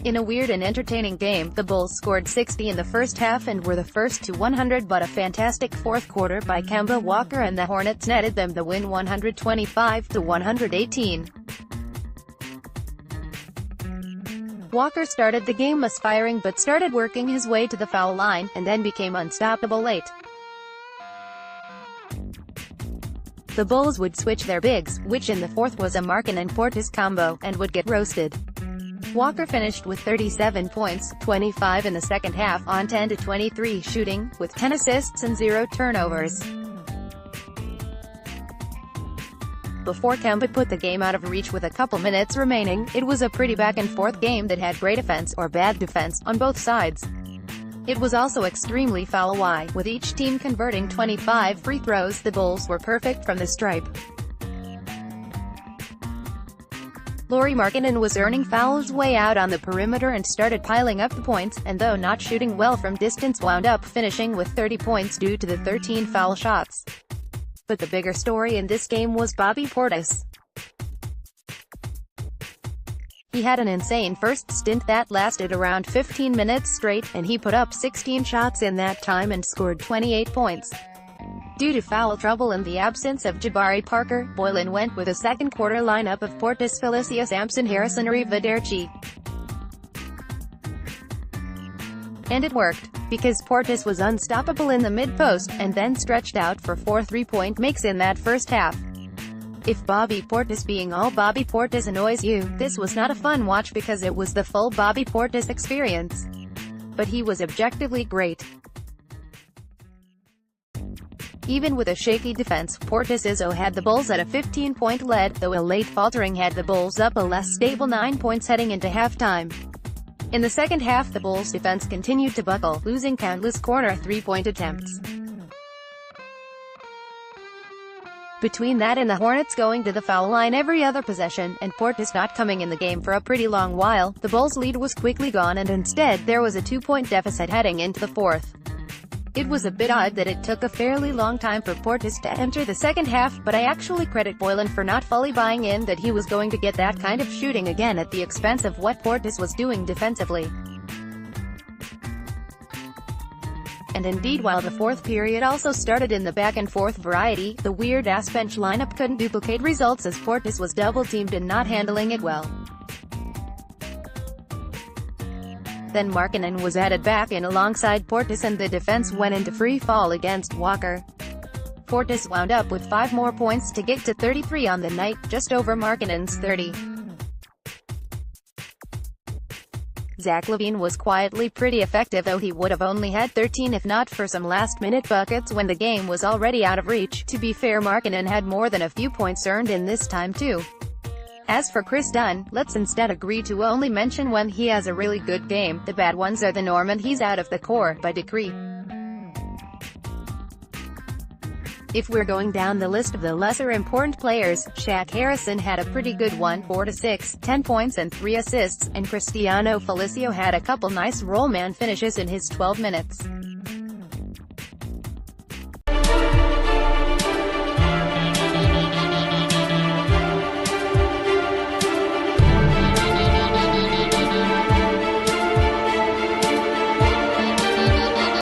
In a weird and entertaining game, the Bulls scored 60 in the first half and were the first to 100, but a fantastic fourth quarter by Kemba Walker and the Hornets netted them the win 125-118. Walker started the game misfiring but started working his way to the foul line, and then became unstoppable late. The Bulls would switch their bigs, which in the fourth was a Markkanen-Portis combo, and would get roasted. Walker finished with 37 points, 25 in the second half, on 10-23 shooting, with 10 assists and 0 turnovers. Before Kemba put the game out of reach with a couple minutes remaining, it was a pretty back-and-forth game that had great offense, or bad defense, on both sides. It was also extremely foul-y, with each team converting 25 free throws. The Bulls were perfect from the stripe. Markkanen was earning fouls way out on the perimeter and started piling up the points, and though not shooting well from distance wound up finishing with 30 points due to the 13 foul shots. But the bigger story in this game was Portis. He had an insane first stint that lasted around 15 minutes straight, and he put up 16 shots in that time and scored 28 points. Due to foul trouble and the absence of Jabari Parker, Boylen went with a second-quarter lineup of Portis, Felicia Sampson, Harrison, Arrivederci. And it worked, because Portis was unstoppable in the mid-post, and then stretched out for 4 3-point makes in that first half. If Portis being all Portis annoys you, this was not a fun watch because it was the full Portis experience. But he was objectively great. Even with a shaky defense, Portis had the Bulls at a 15-point lead, though a late faltering had the Bulls up a less stable 9 points heading into halftime. In the second half, the Bulls' defense continued to buckle, losing countless corner three-point attempts. Between that and the Hornets going to the foul line every other possession, and Portis not coming in the game for a pretty long while, the Bulls' lead was quickly gone, and instead there was a 2-point deficit heading into the fourth. It was a bit odd that it took a fairly long time for Portis to enter the second half, but I actually credit Boylen for not fully buying in that he was going to get that kind of shooting again at the expense of what Portis was doing defensively. And indeed, while the fourth period also started in the back-and-forth variety, the weird-ass bench lineup couldn't duplicate results as Portis was double-teamed and not handling it well. Then Markkanen was added back in alongside Portis and the defense went into free fall against Walker. Portis wound up with 5 more points to get to 33 on the night, just over Markkanen's 30. Zach LaVine was quietly pretty effective, though he would have only had 13 if not for some last-minute buckets when the game was already out of reach. To be fair, Markkanen had more than a few points earned in this time too. As for Chris Dunn, let's instead agree to only mention when he has a really good game. The bad ones are the norm and he's out of the core by decree. If we're going down the list of the lesser important players, Shaq Harrison had a pretty good one, 4-6, 10 points and 3 assists, and Cristiano Felicio had a couple nice roll man finishes in his 12 minutes.